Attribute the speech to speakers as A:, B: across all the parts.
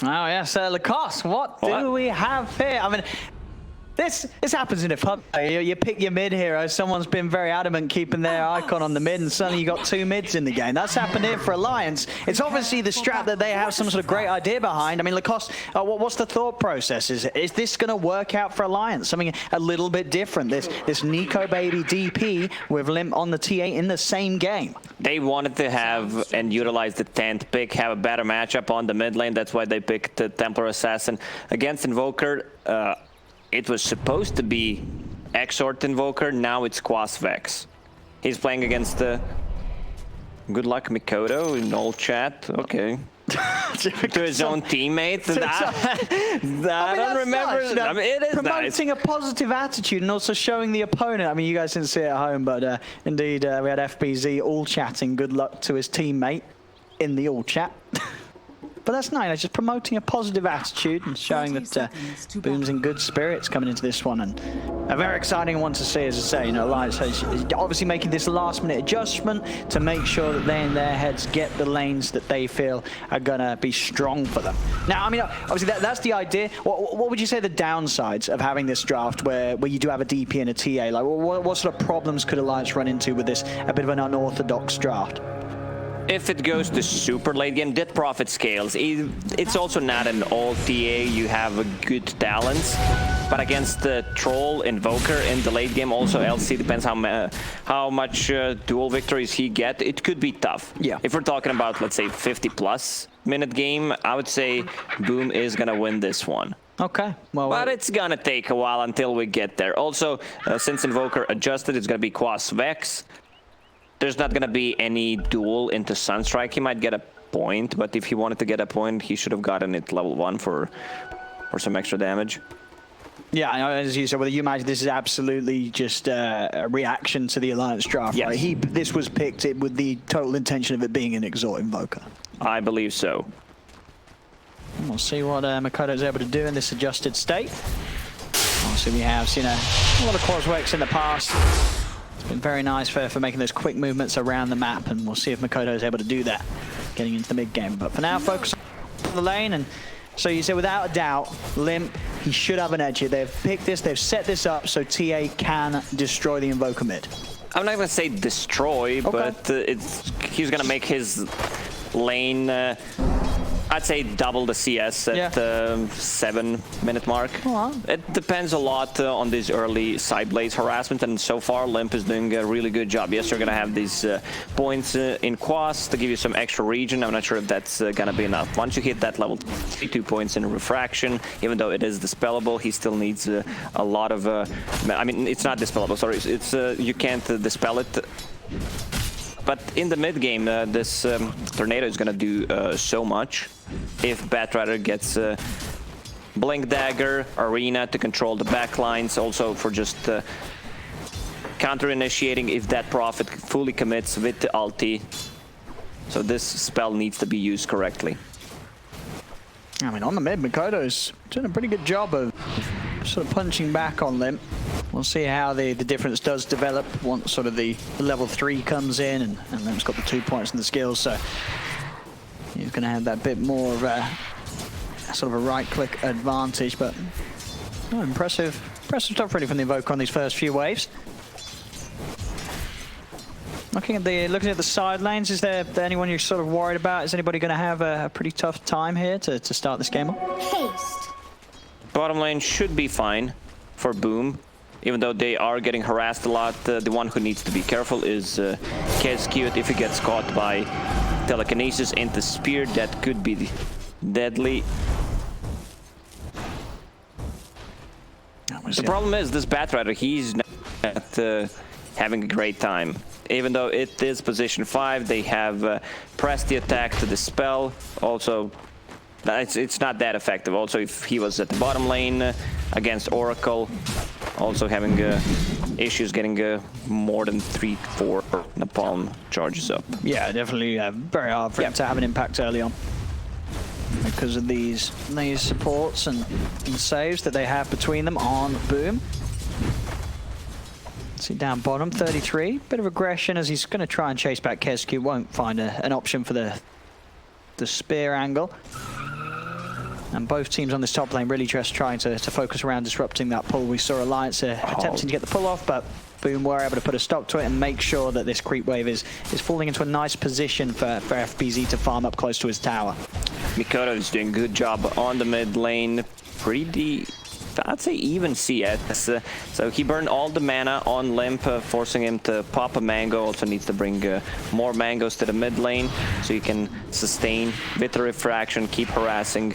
A: Oh yes, Lacoste, what do we have here? I mean, this happens in a pub. You pick your mid hero, someone's been very adamant keeping their icon on the mid, and suddenly you got two mids in the game. That's happened here for Alliance. It's obviously the strat that they have some sort of great idea behind. I mean, Lacoste, what's the thought process? Is this going to work out for Alliance? Something a little bit different. This Nico baby DP with Limp on the T8 in the same game.
B: They wanted to have and utilize the 10th pick, have a better matchup on the mid lane. That's why they picked the Templar Assassin against Invoker. It was supposed to be Exort Invoker, now it's Quas Vex. He's playing against the good luck Mikoto in all chat, okay. To his own teammate. I don't remember.
A: Nice, you know,
B: I mean, it is
A: promoting
B: nice.
A: a positive attitude and also showing the opponent. I mean, you guys didn't see it at home, but indeed we had FBZ all chatting good luck to his teammate in the all chat. But that's nice, just promoting a positive attitude and showing that Boom's in good spirits coming into this one. And a very exciting one to see, as I say, you know, Alliance is obviously making this last minute adjustment to make sure that they in their heads get the lanes that they feel are gonna be strong for them. Now, I mean, obviously that's the idea. What would you say the downsides of having this draft where you do have a DP and a TA? Like, what sort of problems could Alliance run into with this, a bit of an unorthodox draft?
B: If it goes to super late game, that profit scales. It's also not an all TA, you have a good talents. But against the Troll, Invoker in the late game, also LC, depends how much dual victories he get, it could be tough.
A: Yeah.
B: If we're talking about, let's say, 50+ minute game, I would say Boom is gonna win this one.
A: Okay, well,
B: but it's gonna take a while until we get there. Also, since Invoker adjusted, it's gonna be Quas Vex. There's not going to be any duel into Sunstrike. He might get a point, but if he wanted to get a point, he should have gotten it level 1 for some extra damage.
A: Yeah, as you said, well, you imagine this is absolutely just a reaction to the Alliance draft,
B: yes.
A: Right? This was picked with the total intention of it being an Exort Invoker.
B: I believe so.
A: And we'll see what Mikoto's able to do in this adjusted state. Obviously, we have seen a lot of Quaswex in the past. It's been very nice for making those quick movements around the map, and we'll see if Mikoto is able to do that getting into the mid game. But for now, focus on the lane. And so you say, without a doubt, Limp, he should have an edge here. They've picked this, they've set this up so TA can destroy the Invoker mid. I'm
B: not going to say destroy, okay, but he's going to make his lane, I'd say double the CS at the 7-minute mark.
A: Well,
B: it depends a lot on these early side blades harassment, and so far Limp is doing a really good job. Yes, you're going to have these points in Quas to give you some extra region. I'm not sure if that's going to be enough. Once you hit that level, 2 points in refraction, even though it is dispellable, he still needs a lot of... I mean, it's not dispellable, sorry. It's you can't dispel it. But in the mid game, this Tornado is going to do so much. If Batrider gets Blink Dagger, Arena to control the backlines, also for just counter-initiating if that Prophet fully commits with the ulti. So this spell needs to be used correctly.
A: I mean, on the mid, Mikoto's doing a pretty good job of sort of punching back on Limp. We'll see how the difference does develop once sort of the level 3 comes in, and Limp's got the 2 points and the skills, so he's going to have that bit more of a sort of a right-click advantage. But impressive stuff really from the Invoker on these first few waves. Looking at the side lanes, is there anyone you're sort of worried about? Is anybody going to have a pretty tough time here to start this game off?
C: Haste.
B: Bottom lane should be fine for Boom, even though they are getting harassed a lot. The one who needs to be careful is Kescute. If he gets caught by telekinesis into spear, that could be deadly. The problem is this Batrider, he's not having a great time. Even though it is position 5, they have pressed the attack to dispel. Also, it's not that effective. Also, if he was at the bottom lane against Oracle, also having issues getting more than 3-4 napalm charges up.
A: Yeah, definitely very hard for him to have an impact early on because of these supports and saves that they have between them on Boom. See down bottom, 33. Bit of aggression as he's going to try and chase back Kescute. Won't find an option for the spear angle. And both teams on this top lane really just trying to focus around disrupting that pull. We saw Alliance attempting to get the pull off, but Boom were able to put a stop to it and make sure that this creep wave is falling into a nice position for FBZ to farm up close to his tower.
B: Mikoto is doing a good job on the mid lane. Pretty, I'd say, even CS. So he burned all the mana on Limp, forcing him to pop a mango. Also needs to bring more mangoes to the mid lane so he can sustain with the refraction, keep harassing.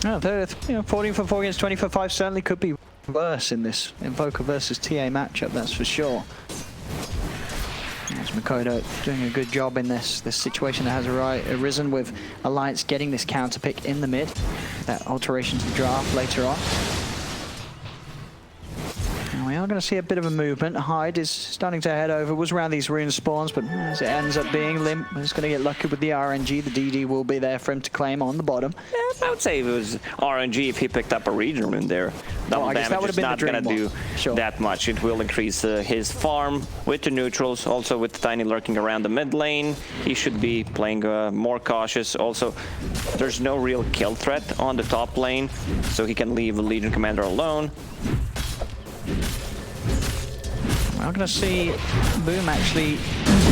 A: Oh, 14 for 4 against 20 for 5 certainly could be worse in this Invoker versus TA matchup, that's for sure. As Mikoto doing a good job in this situation that has arisen with Alliance getting this counter pick in the mid. That alteration to the draft later on. And we are going to see a bit of a movement. Hyde is starting to head over, was around these rune spawns, but as it ends up being, Limp is going to get lucky with the RNG. The DD will be there for him to claim on the bottom.
B: Yeah, I would say if it was RNG if he picked up a region rune there. Double damage is not going to do that much. It will increase his farm with the neutrals, also with Tiny lurking around the mid lane. He should be playing more cautious. Also, there's no real kill threat on the top lane, so he can leave the Legion Commander alone.
A: We're going to see Boom actually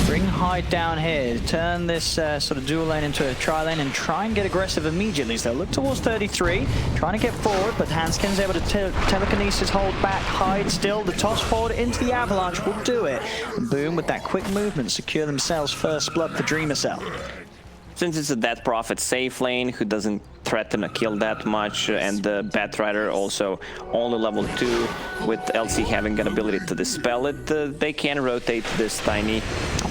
A: bring Hyde down here, turn this sort of dual lane into a tri lane and try and get aggressive immediately. So look towards 33, trying to get forward, but Hanskin's able to telekinesis hold back Hyde still. The toss forward into the avalanche will do it. And Boom, with that quick movement, secure themselves first blood for Dreamer Cell.
B: Since it's a Death Prophet safe lane who doesn't threaten a kill that much, and the Batrider also only level 2 with LC having an ability to dispel it, they can rotate this Tiny.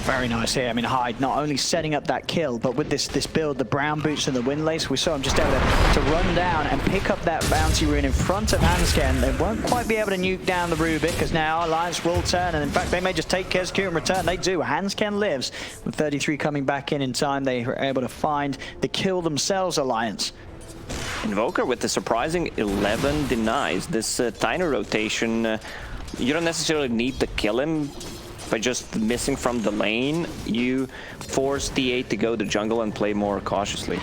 A: Very nice here. I mean, Hyde not only setting up that kill, but with this build, the brown boots and the windlace, we saw him just able to run down and pick up that bounty rune in front of Hanskin. They won't quite be able to nuke down the Rubik, because now Alliance will turn, and in fact, they may just take KSQ in return. They do. Hanskin lives. With 33 coming back in time, they were able to find the kill themselves, Alliance.
B: Invoker with the surprising 11 denies. This Tiny rotation, you don't necessarily need to kill him by just missing from the lane. You force T8 to go to jungle and play more cautiously.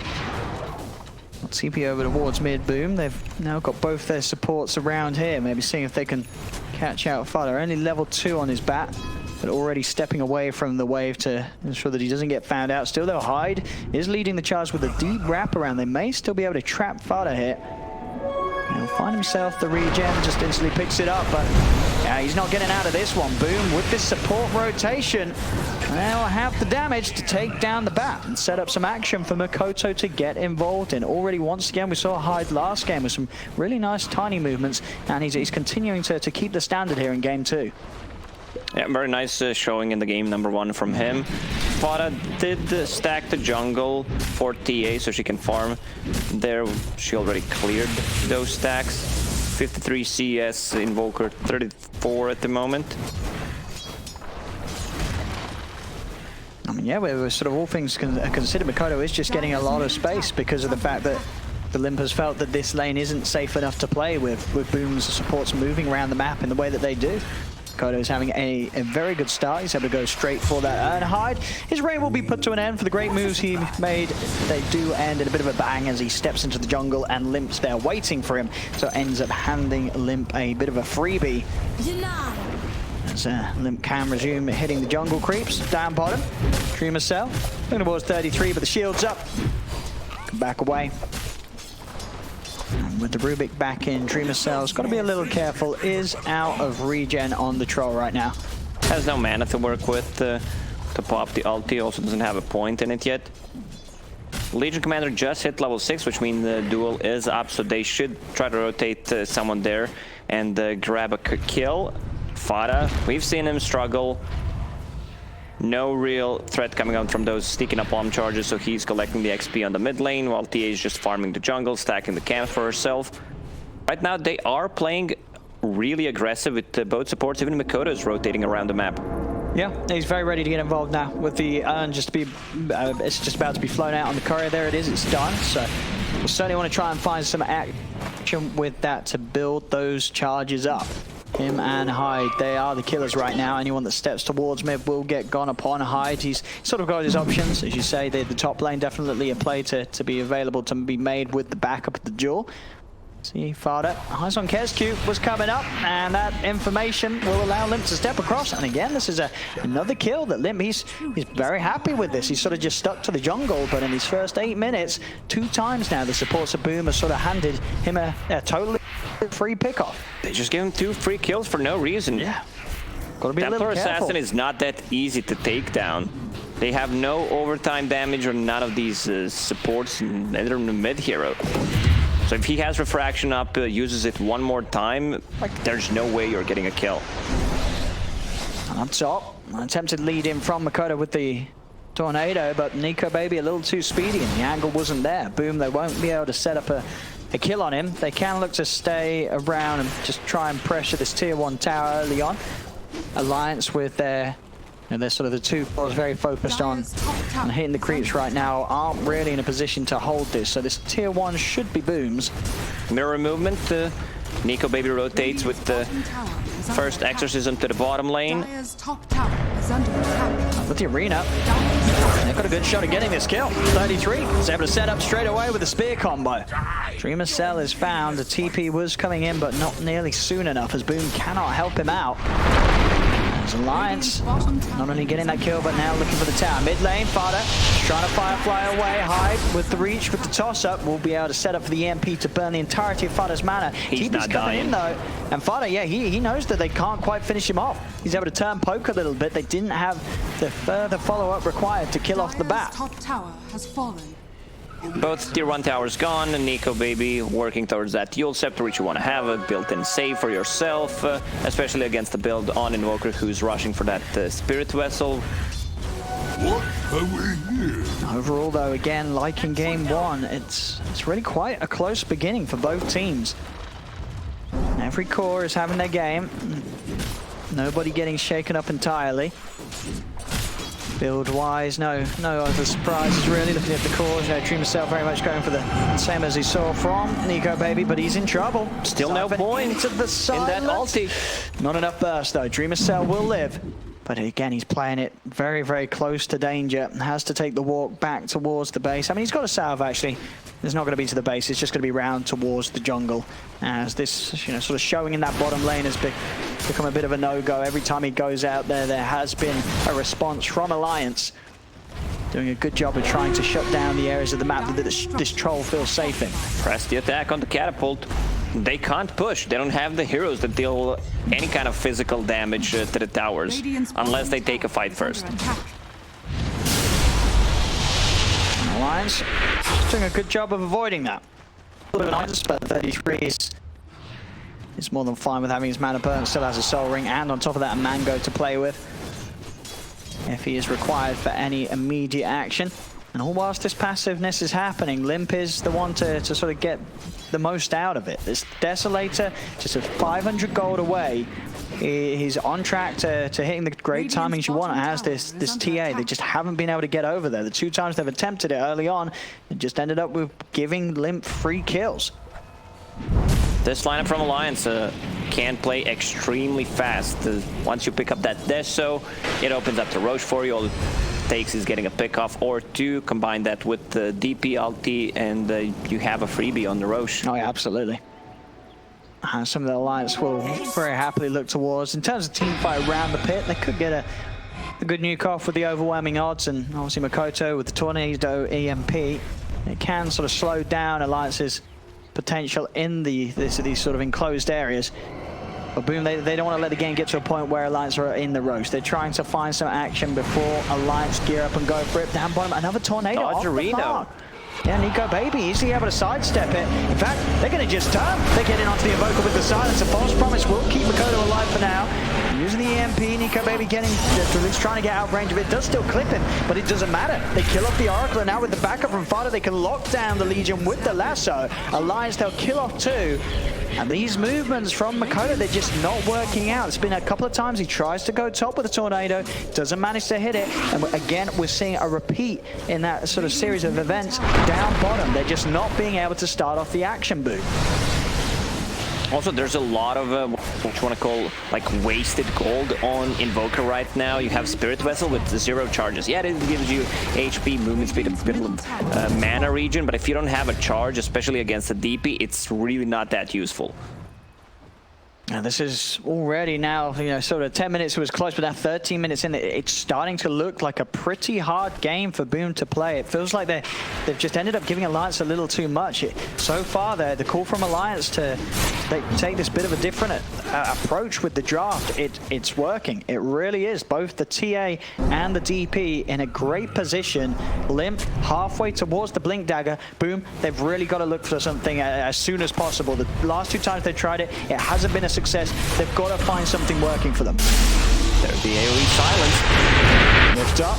A: TP over towards mid Boom. They've now got both their supports around here. Maybe seeing if they can catch out Fada. Only level 2 on his bat, but already stepping away from the wave to ensure that he doesn't get found out. Still, though, Hyde is leading the charge with a deep wraparound. They may still be able to trap Fada here. He'll find himself the regen, just instantly picks it up, but yeah, he's not getting out of this one. Boom, with this support rotation, they'll have the damage to take down the bat and set up some action for Mikoto to get involved in. Already, once again, we saw Hyde last game with some really nice Tiny movements, and he's continuing to keep the standard here in game 2.
B: Yeah, very nice showing in the game number 1 from him. Fada did stack the jungle for TA so she can farm there. She already cleared those stacks. 53 CS, Invoker 34 at the moment.
A: I mean, yeah, we're sort of all things considered, Mikoto is just getting a lot of space because of the fact that the Limpers felt that this lane isn't safe enough to play with Boom's supports moving around the map in the way that they do. Mikoto is having a very good start. He's able to go straight for that and Hyde. His reign will be put to an end for the great moves he made. They do end in a bit of a bang as he steps into the jungle and Limp's there waiting for him. So ends up handing Limp a bit of a freebie. As Limp can resume hitting the jungle creeps. Down bottom, Dreamer Cell. Looking towards 33, but the shield's up. Back away. And with the Rubik back in, Dreamer Cell's got to be a little careful. Is out of regen on the troll right now.
B: Has no mana to work with to pop the ulti. Also doesn't have a point in it yet. Legion Commander just hit level 6, which means the duel is up, so they should try to rotate someone there and grab a kill. Fada, we've seen him struggle. No real threat coming out from those sneaking up bomb charges, so he's collecting the XP on the mid lane while TA is just farming the jungle, stacking the camps for herself. Right now they are playing really aggressive with both supports. Even Mikoto is rotating around the map.
A: Yeah, he's very ready to get involved now with the urn just to be, it's just about to be flown out on the courier. There it is, it's done. So we'll certainly want to try and find some action with that to build those charges up. Him and Hyde, they are the killers right now. Anyone that steps towards mid will get gone upon. Hyde, he's sort of got his options. As you say, the top lane definitely a play to be available to be made with the backup of the duel. See, Fada, eyes on KSQ was coming up, and that information will allow Limp to step across. And again, this is another kill that Limp, he's very happy with this. He's sort of just stuck to the jungle, but in his first 8 minutes, 2 times now, the supports of Boom has sort of handed him a totally free pickoff.
B: They just gave him 2 free kills for no reason.
A: Yeah. Gotta be a
B: Templar
A: little careful.
B: Assassin is not that easy to take down. They have no overtime damage or none of these supports, neither in the mid hero. So if he has refraction up, uses it one more time, like there's no way you're getting a kill.
A: On top, an attempted lead in from Makoto with the tornado, but Nico Baby a little too speedy and the angle wasn't there. Boom, they won't be able to set up a kill on him. They can look to stay around and just try and pressure this tier 1 tower early on. Alliance with their, they're sort of the 2 cores very focused on hitting the creeps right now, aren't really in a position to hold this. So this tier 1 should be Boom's.
B: Mirror movement, Nico Baby rotates with the first exorcism to the bottom lane.
A: With the arena, they've got a good shot at getting this kill. 33, is able to set up straight away with the spear combo. Dreamer Cell is found, the TP was coming in, but not nearly soon enough as Boom cannot help him out. Alliance not only getting that kill, but now looking for the tower. Mid lane, Fada trying to firefly away. Hyde with the reach, with the toss-up, will be able to set up for the EMP to burn the entirety of Fada's mana.
B: He's
A: TP's
B: not
A: coming
B: dying.
A: in though, and Fada, yeah, he knows that they can't quite finish him off. He's able to turn poke a little bit. They didn't have the further follow-up required to kill off the bat.
C: Top tower has fallen.
B: Both tier 1 towers gone, and Nico Baby working towards that Dual Scepter, which you want to have a built-in save for yourself, especially against the build on Invoker who's rushing for that Spirit Vessel.
A: Overall though, again, like in game 1, it's really quite a close beginning for both teams. Every core is having their game. Nobody getting shaken up entirely. Build-wise, no other surprises really. Looking at the cores, Dreamer Cell very much going for the same as he saw from Nico Baby, but he's in trouble.
B: Still no point
A: into the
B: in that ulti.
A: Not enough burst though. Dreamer Cell will live, but again he's playing it very, very close to danger. Has to take the walk back towards the base. I mean, he's got a salve actually. It's not going to be to the base, it's just going to be round towards the jungle. As this, sort of showing in that bottom lane has become a bit of a no-go. Every time he goes out there, there has been a response from Alliance. Doing a good job of trying to shut down the areas of the map that this troll feels safe in.
B: Press the attack on the catapult. They can't push. They don't have the heroes that deal any kind of physical damage to the towers, unless they take a fight first.
A: Alliance doing a good job of avoiding that. Alliance, but 33 is more than fine with having his mana burn. Still has a soul ring, and on top of that, a mango to play with if he is required for any immediate action. And all whilst this passiveness is happening, Limp is the one to sort of get the most out of it. This Desolator, just a 500 gold away. He's on track to hitting the great timings you want as this TA. They just haven't been able to get over there. The 2 times they've attempted it early on, it just ended up with giving Limp free kills.
B: This lineup from Alliance can play extremely fast. Once you pick up that Deso, it opens up the Roche for you. All it takes is getting a pick-off or 2, combine that with the DP ulti, and you have a freebie on the Roche.
A: Oh yeah, absolutely. Some of the Alliance will very happily look towards. In terms of team fight around the pit, they could get a good nuke off with the overwhelming odds, and obviously Makoto with the Tornado EMP. It can sort of slow down Alliance's potential in these sort of enclosed areas. But Boom, they don't want to let the game get to a point where Alliance are in the roast. They're trying to find some action before Alliance gear up and go for it. Down bottom, another Tornado off the park. Yeah, Nico Baby easily able to sidestep it. In fact, they're going to just turn. They're getting onto the Invoker with the silence. A false promise will keep Makoto alive for now. Using the EMP, Nico Baby getting, at least trying to get out of range of it. Does still clip him, but it doesn't matter. They kill off the Oracle, and now with the backup from Fada, they can lock down the Legion with the lasso. Alliance, they'll kill off 2. And these movements from Makoto, they're just not working out. It's been a couple of times he tries to go top with a Tornado, doesn't manage to hit it. And again, we're seeing a repeat in that sort of series of events down bottom. They're just not being able to start off the action boot.
B: Also, there's a lot of what you want to call like wasted gold on Invoker right now. You have Spirit Vessel with 0 charges. Yeah, it gives you HP, movement speed, a bit of mana regen, but if you don't have a charge, especially against a DP, it's really not that useful.
A: And this is already now, you know, sort of 10 minutes it was close, but now 13 minutes in, it's starting to look like a pretty hard game for Boom to play. It feels like they've just ended up giving Alliance a little too much. So far, the call from Alliance to take this bit of a different approach with the draft, it's working. It really is. Both the TA and the DP in a great position. Limp halfway towards the Blink Dagger. Boom, they've really got to look for something as soon as possible. The last 2 times they tried it, it hasn't been a success. They've got to find something working for them.
B: There's the AoE silence.
A: Lift up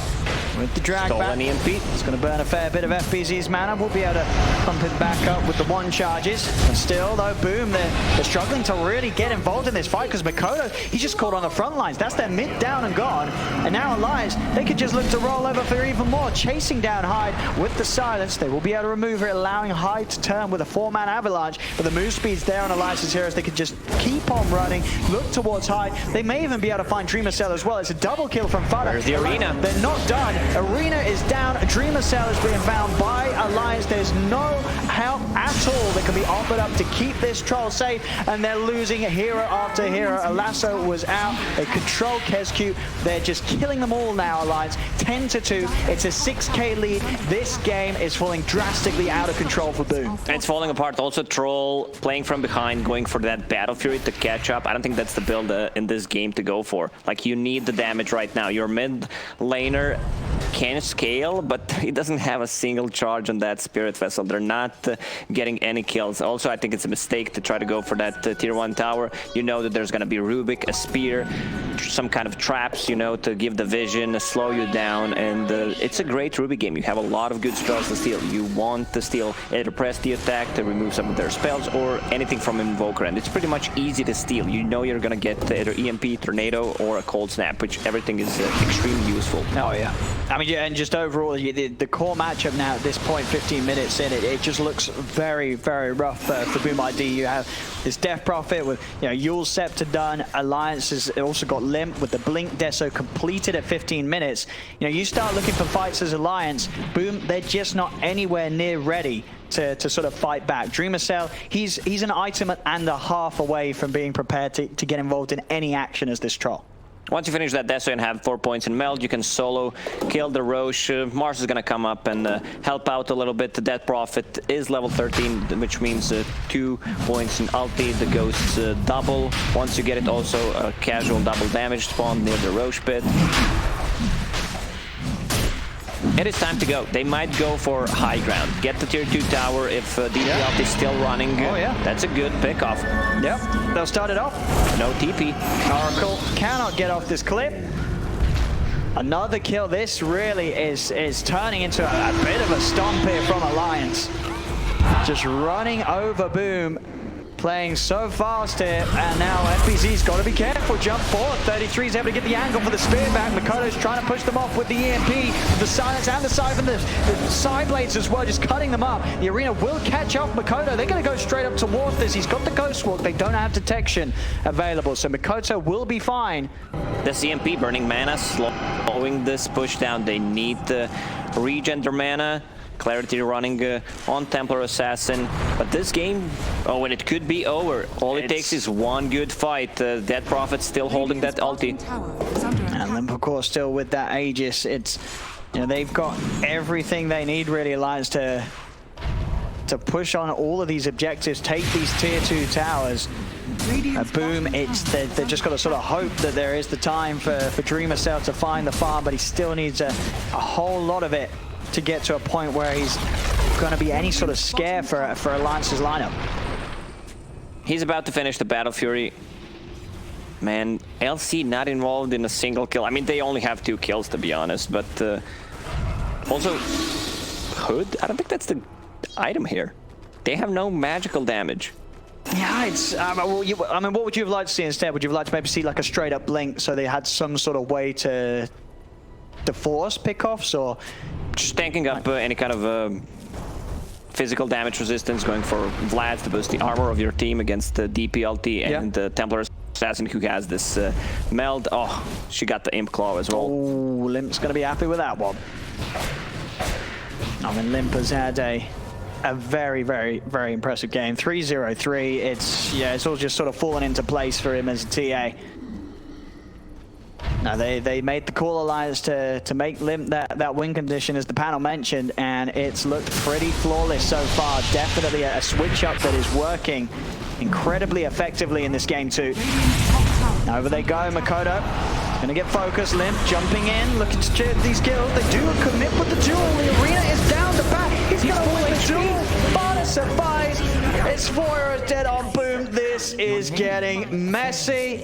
A: with the drag
B: Stolen
A: back.
B: EMP.
A: It's going to burn a fair bit of FBZ's mana. We'll be able to pump it back up with the 1 charges. And still, though, Boom, they're struggling to really get involved in this fight because Mikoto, he's just caught on the front lines. That's their mid down and gone. And now Alliance, they could just look to roll over for even more. Chasing down Hyde with the silence. They will be able to remove it, allowing Hyde to turn with a 4-man avalanche. But the move speed's there on Alliance's heroes. They could just keep on running, look towards Hyde. They may even be able to find Dreamer Cell as well. It's a double kill from Fada.
B: There's the Arena.
A: They're not done. Arena is down. Dreamer Cell is being found by Alliance. There's no help at all that can be offered up to keep this troll safe, and they're losing hero after hero. Alasso was out. They control Kescu. They're just killing them all now, Alliance. 10-2. It's a 6k lead. This game is falling drastically out of control for Boom.
B: And it's falling apart. Also, Troll playing from behind, going for that Battle Fury to catch up. I don't think that's the build in this game to go for. Like, you need the damage right now. Your mid laner can scale, but he doesn't have a single charge on that Spirit Vessel. They're not getting any kills. Also, I think it's a mistake to try to go for that tier 1 tower. You know that there's going to be Rubik, a spear, some kind of traps, you know, to give the vision, slow you down, and it's a great Ruby game. You have a lot of good spells to steal. You want to steal either press the attack to remove some of their spells or anything from Invoker, and it's pretty much easy to steal. You know you're going to get either EMP, Tornado, or a Cold Snap, which everything is extremely useful.
A: Oh, yeah. I mean, yeah, and just overall, the core matchup now at this point, 15 minutes in, it just looks very, very rough for Boom ID. You have this Death Prophet with, you know, Yule's Scepter done. Alliance has also got Limp with the Blink Deso completed at 15 minutes. You know, you start looking for fights as Alliance, Boom, they're just not anywhere near ready to sort of fight back. Dreamer Cell, he's an item and a half away from being prepared to get involved in any action as this troll.
B: Once you finish that Deso and have 4 points in Meld, you can solo kill the Roche. Mars is going to come up and help out a little bit. The Death Prophet is level 13, which means 2 points in ulti. The Ghosts double. Once you get it, also a casual double damage spawn near the Roche pit. It is time to go. They might go for high ground. Get the tier 2 tower if DP ult is still running.
A: Oh, yeah.
B: That's a good pickoff.
A: Yep, they'll start it off.
B: No TP.
A: Oracle cannot get off this clip. Another kill. This really is turning into a bit of a stomp here from Alliance. Just running over Boom. Playing so fast here, and now FBZ's got to be careful. Jump forward. 33 is able to get the angle for the spear back. Mikoto's trying to push them off with the EMP, the silence and the siphon, the side blades as well, just cutting them up. The Arena will catch off Mikoto. They're going to go straight up towards this. He's got the Ghost Walk. They don't have detection available, so Mikoto will be fine.
B: The CMP burning mana, slowing this push down. They need to regen their mana. Clarity running on Templar Assassin, but this game, oh, and it could be over. All it takes is one good fight. Dead Prophet still holding that ulti.
A: And Limp, of course, still with that Aegis. It's, you know, they've got everything they need, really, Alliance, to push on all of these objectives, take these tier 2 towers. Boom, they've just got to sort of hope that there is the time for Dreamer Cell to find the farm, but he still needs a whole lot of it to get to a point where he's going to be any sort of scare for Alliance's lineup.
B: He's about to finish the Battle Fury. Man, LC not involved in a single kill. I mean, they only have 2 kills, to be honest, but also Hood, I don't think that's the item here. They have no magical damage.
A: Yeah, it's, I mean, what would you have liked to see instead? Would you have liked to maybe see like a straight up Blink so they had some sort of way to force pickoffs, or
B: just tanking up any kind of physical damage resistance, going for Vlad to boost the armor of your team against the DPLT and the Templar Assassin who has this meld. Oh, she got the Imp Claw as well.
A: Oh, Limp's going to be happy with that one. I mean, Limp has had a very, very, very impressive game. 3-0-3. It's all just sort of fallen into place for him as a TA. Now they made the call, Alliance, to make Limp that win condition, as the panel mentioned, and it's looked pretty flawless so far. Definitely a switch up that is working incredibly effectively in this game too. Over they go, Makoto. Gonna get focused, Limp jumping in, looking to chip these kills. They do a commit with the duel. The arena is down to back. He's gonna win the duel. Bada survives. It's 4 arrows dead on Boom. This is getting messy.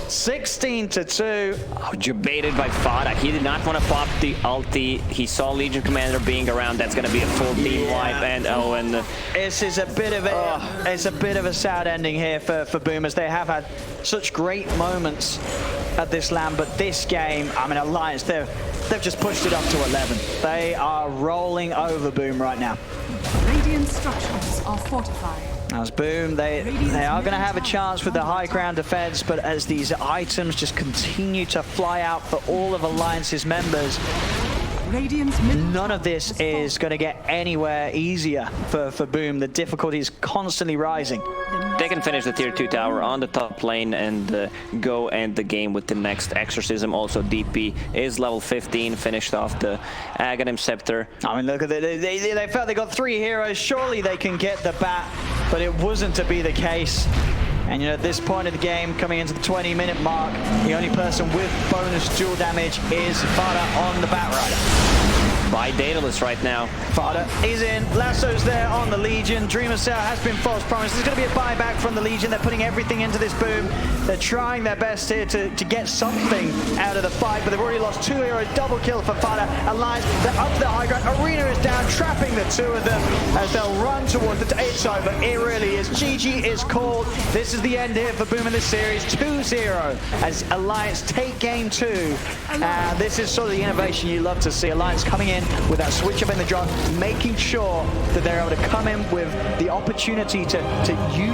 A: 16-2.
B: Oh, debated by Fada. He did not want to pop the ulti. He saw Legion Commander being around. That's going to be a full team wipe. And
A: this is a bit of it's a bit of a sad ending here for Boomers. They have had such great moments at this LAN, but this game, I mean, Alliance, they've just pushed it up to 11. They are rolling over Boom right now.
C: Radiant structures are fortified.
A: As Boom, they are going to have a chance with the high ground defense, but as these items just continue to fly out for all of Alliance's members, none of this is going to get anywhere easier for Boom. The difficulty is constantly rising.
B: They can finish the tier 2 tower on the top lane and go end the game with the next Exorcism. Also, DP is level 15, finished off the Aghanim Scepter.
A: I mean, look at it. They felt they got 3 heroes. Surely they can get the bat, but it wasn't to be the case. And, you know, at this point of the game, coming into the 20-minute mark, the only person with bonus dual damage is Fada on the Bat Rider.
B: By Daedalus right now.
A: Fada is in. Lasso's there on the Legion. Dreamer Cell has been false promised. There's going to be a buyback from the Legion. They're putting everything into this Boom. They're trying their best here to get something out of the fight, but they've already lost 2 heroes. Double kill for Fada. Alliance, they're up to the high ground. Arena is down, trapping the 2 of them as they'll run towards the... It's over. It really is. GG is called. This is the end here for Boom in this series. 2-0 as Alliance take game 2. This is sort of the innovation you love to see. Alliance coming in with that switch up in the draft, making sure that they're able to come in with the opportunity to use